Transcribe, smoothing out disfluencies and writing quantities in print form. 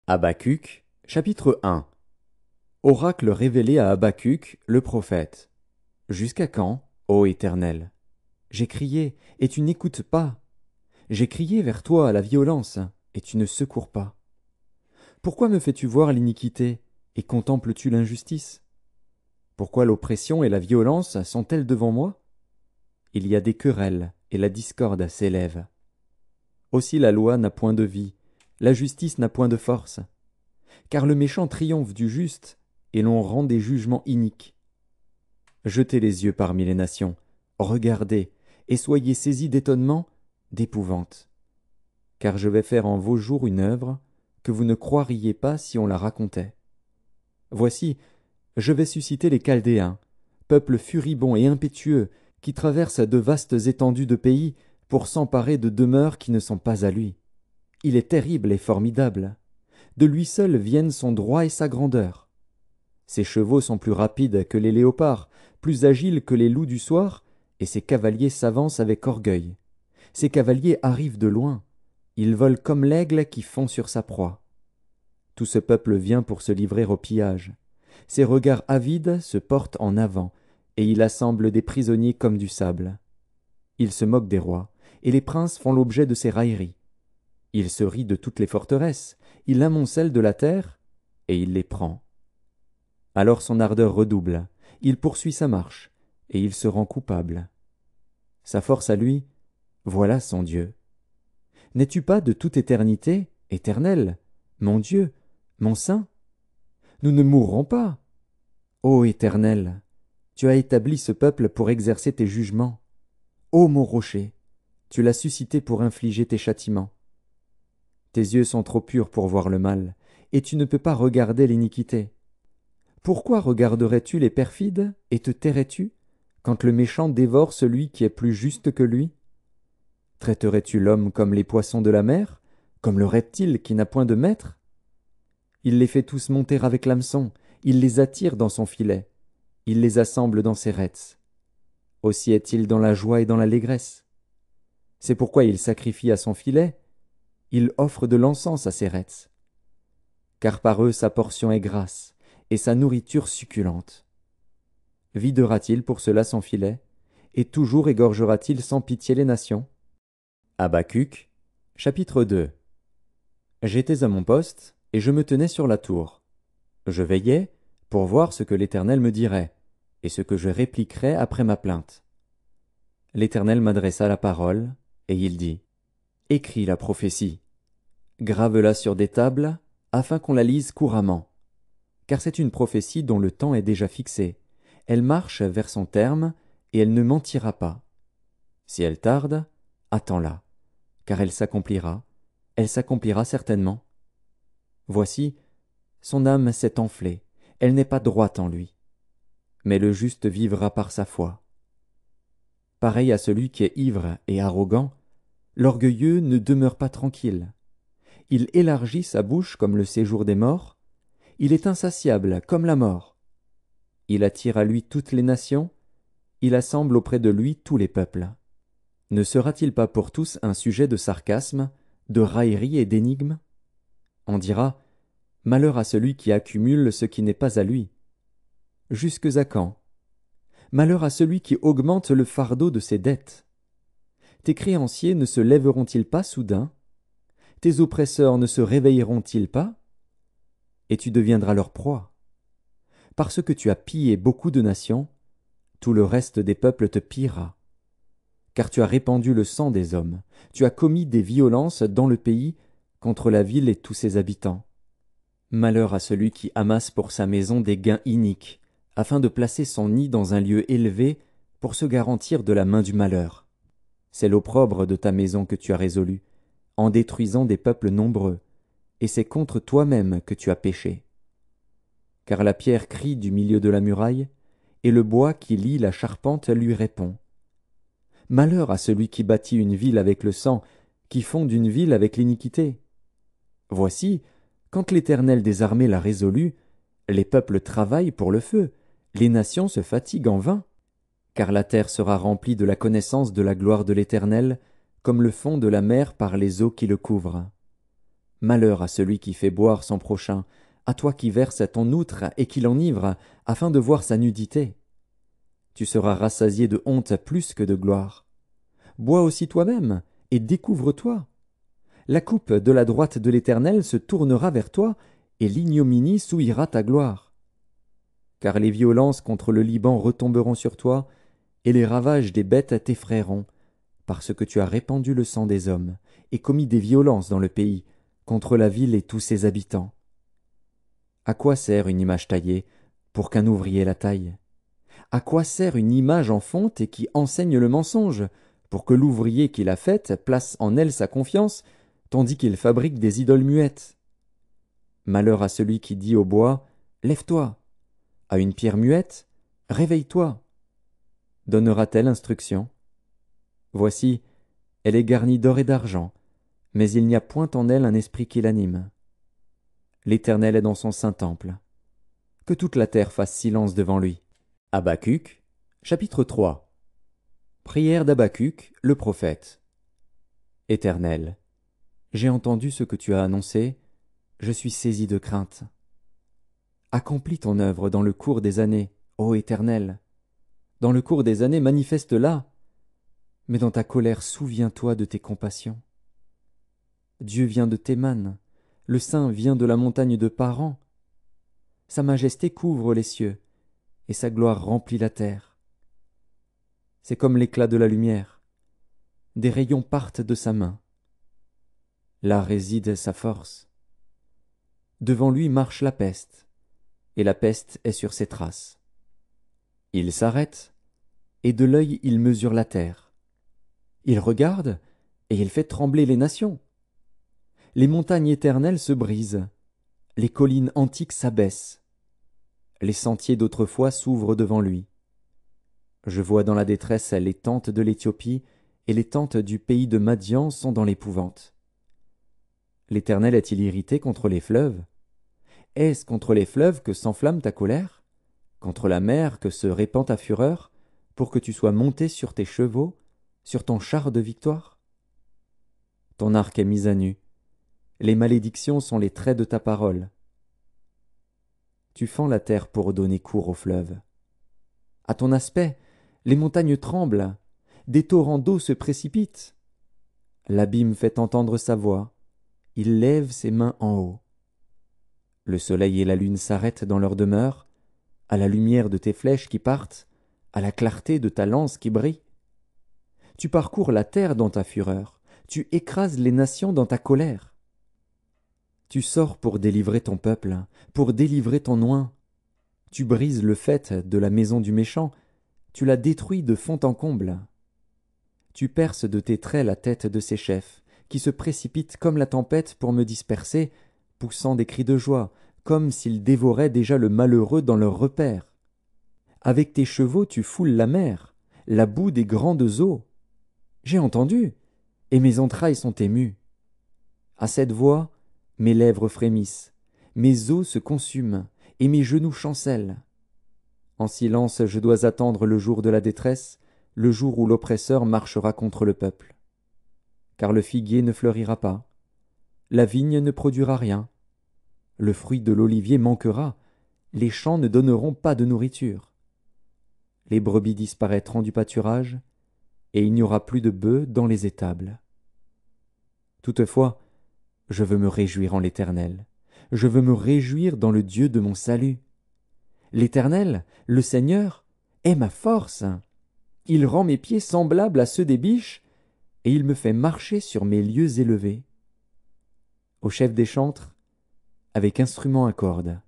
Habacuc, chapitre 1. Oracle révélé à Habacuc, le prophète. Jusqu'à quand, ô Éternel? J'ai crié, et tu n'écoutes pas. J'ai crié vers toi à la violence, et tu ne secours pas. Pourquoi me fais-tu voir l'iniquité, et contemples-tu l'injustice? Pourquoi l'oppression et la violence sont-elles devant moi? Il y a des querelles, et la discorde s'élève. Aussi la loi n'a point de vie, la justice n'a point de force. Car le méchant triomphe du juste, et l'on rend des jugements iniques. Jetez les yeux parmi les nations, regardez, et soyez saisis d'étonnement, d'épouvante. Car je vais faire en vos jours une œuvre que vous ne croiriez pas si on la racontait. Voici, je vais susciter les Chaldéens, peuple furibond et impétueux, qui traverse de vastes étendues de pays pour s'emparer de demeures qui ne sont pas à lui. Il est terrible et formidable. De lui seul viennent son droit et sa grandeur. Ses chevaux sont plus rapides que les léopards, plus agiles que les loups du soir, et ses cavaliers s'avancent avec orgueil. Ses cavaliers arrivent de loin. Ils volent comme l'aigle qui fond sur sa proie. Tout ce peuple vient pour se livrer au pillage. Ses regards avides se portent en avant, et il assemble des prisonniers comme du sable. Il se moque des rois, et les princes font l'objet de ses railleries. Il se rit de toutes les forteresses, il amoncelle de la terre, et il les prend. Alors son ardeur redouble, il poursuit sa marche, et il se rend coupable. Sa force à lui, voilà son Dieu. N'es-tu pas de toute éternité, éternel, mon Dieu, mon Saint? Nous ne mourrons pas. Ô Éternel, tu as établi ce peuple pour exercer tes jugements. Ô mon rocher, tu l'as suscité pour infliger tes châtiments. Tes yeux sont trop purs pour voir le mal, et tu ne peux pas regarder l'iniquité. Pourquoi regarderais-tu les perfides, et te tairais-tu, quand le méchant dévore celui qui est plus juste que lui? Traiterais-tu l'homme comme les poissons de la mer, comme le reptile qui n'a point de maître? Il les fait tous monter avec l'hameçon, il les attire dans son filet, il les assemble dans ses rets. Aussi est-il dans la joie et dans l'allégresse. C'est pourquoi il sacrifie à son filet, il offre de l'encens à ses rets. Car par eux sa portion est grasse, et sa nourriture succulente. Videra-t-il pour cela son filet, et toujours égorgera-t-il sans pitié les nations? Habacuc, chapitre 2. J'étais à mon poste, et je me tenais sur la tour. Je veillais pour voir ce que l'Éternel me dirait, et ce que je répliquerais après ma plainte. L'Éternel m'adressa la parole, et il dit: Écris la prophétie. Grave-la sur des tables, afin qu'on la lise couramment. Car c'est une prophétie dont le temps est déjà fixé. Elle marche vers son terme, et elle ne mentira pas. Si elle tarde, attends-la, car elle s'accomplira certainement. Voici, son âme s'est enflée, elle n'est pas droite en lui. Mais le juste vivra par sa foi. Pareil à celui qui est ivre et arrogant, l'orgueilleux ne demeure pas tranquille. Il élargit sa bouche comme le séjour des morts, il est insatiable comme la mort. Il attire à lui toutes les nations, il assemble auprès de lui tous les peuples. Ne sera-t-il pas pour tous un sujet de sarcasme, de raillerie et d'énigme? On dira: Malheur à celui qui accumule ce qui n'est pas à lui. Jusques à quand? Malheur à celui qui augmente le fardeau de ses dettes. Tes créanciers ne se lèveront-ils pas soudain? Tes oppresseurs ne se réveilleront-ils pas? Et tu deviendras leur proie. Parce que tu as pillé beaucoup de nations, tout le reste des peuples te pillera. Car tu as répandu le sang des hommes, tu as commis des violences dans le pays contre la ville et tous ses habitants. Malheur à celui qui amasse pour sa maison des gains iniques, afin de placer son nid dans un lieu élevé pour se garantir de la main du malheur. C'est l'opprobre de ta maison que tu as résolu, en détruisant des peuples nombreux, et c'est contre toi-même que tu as péché. Car la pierre crie du milieu de la muraille, et le bois qui lie la charpente lui répond. Malheur à celui qui bâtit une ville avec le sang, qui fonde une ville avec l'iniquité. Voici, quand l'Éternel des armées l'a résolu, les peuples travaillent pour le feu, les nations se fatiguent en vain, car la terre sera remplie de la connaissance de la gloire de l'Éternel, comme le fond de la mer par les eaux qui le couvrent. Malheur à celui qui fait boire son prochain, à toi qui verses ton outre et qui l'enivre, afin de voir sa nudité. Tu seras rassasié de honte plus que de gloire. Bois aussi toi-même, et découvre-toi. La coupe de la droite de l'Éternel se tournera vers toi, et l'ignominie souillera ta gloire. Car les violences contre le Liban retomberont sur toi, et les ravages des bêtes t'effrayeront, parce que tu as répandu le sang des hommes, et commis des violences dans le pays, contre la ville et tous ses habitants. À quoi sert une image taillée, pour qu'un ouvrier la taille? À quoi sert une image en fonte et qui enseigne le mensonge, pour que l'ouvrier qui l'a faite place en elle sa confiance, tandis qu'il fabrique des idoles muettes? Malheur à celui qui dit au bois, lève-toi, à une pierre muette, réveille-toi. Donnera-t-elle instruction? Voici, elle est garnie d'or et d'argent, mais il n'y a point en elle un esprit qui l'anime. L'Éternel est dans son saint temple. Que toute la terre fasse silence devant lui. Habacuc, chapitre 3. Prière d'Habacuc, le prophète. Éternel, j'ai entendu ce que tu as annoncé, je suis saisi de crainte. Accomplis ton œuvre dans le cours des années, ô Éternel. Dans le cours des années, manifeste-la, mais dans ta colère, souviens-toi de tes compassions. Dieu vient de Théman, le Saint vient de la montagne de Paran. Sa majesté couvre les cieux, et sa gloire remplit la terre. C'est comme l'éclat de la lumière. Des rayons partent de sa main. Là réside sa force. Devant lui marche la peste, et la peste est sur ses traces. Il s'arrête, et de l'œil il mesure la terre. Il regarde, et il fait trembler les nations. Les montagnes éternelles se brisent, les collines antiques s'abaissent. Les sentiers d'autrefois s'ouvrent devant lui. Je vois dans la détresse les tentes de l'Éthiopie, et les tentes du pays de Madian sont dans l'épouvante. L'Éternel est-il irrité contre les fleuves? Est-ce contre les fleuves que s'enflamme ta colère? Contre la mer que se répand ta fureur, pour que tu sois monté sur tes chevaux, sur ton char de victoire? Ton arc est mis à nu. Les malédictions sont les traits de ta parole. Tu fends la terre pour donner cours aux fleuves. À ton aspect, les montagnes tremblent, des torrents d'eau se précipitent. L'abîme fait entendre sa voix, il lève ses mains en haut. Le soleil et la lune s'arrêtent dans leur demeure, à la lumière de tes flèches qui partent, à la clarté de ta lance qui brille. Tu parcours la terre dans ta fureur, tu écrases les nations dans ta colère. Tu sors pour délivrer ton peuple, pour délivrer ton oint. Tu brises le faîte de la maison du méchant, tu la détruis de fond en comble. Tu perces de tes traits la tête de ses chefs, qui se précipitent comme la tempête pour me disperser, poussant des cris de joie, comme s'ils dévoraient déjà le malheureux dans leur repère. Avec tes chevaux tu foules la mer, la boue des grandes eaux. J'ai entendu, et mes entrailles sont émues. À cette voix, mes lèvres frémissent, mes os se consument, et mes genoux chancellent. En silence je dois attendre le jour de la détresse, le jour où l'oppresseur marchera contre le peuple. Car le figuier ne fleurira pas, la vigne ne produira rien, le fruit de l'olivier manquera, les champs ne donneront pas de nourriture. Les brebis disparaîtront du pâturage, et il n'y aura plus de bœufs dans les étables. Toutefois, je veux me réjouir en l'Éternel, je veux me réjouir dans le Dieu de mon salut. L'Éternel, le Seigneur, est ma force. Il rend mes pieds semblables à ceux des biches, et il me fait marcher sur mes lieux élevés. Au chef des chantres, avec instruments à cordes,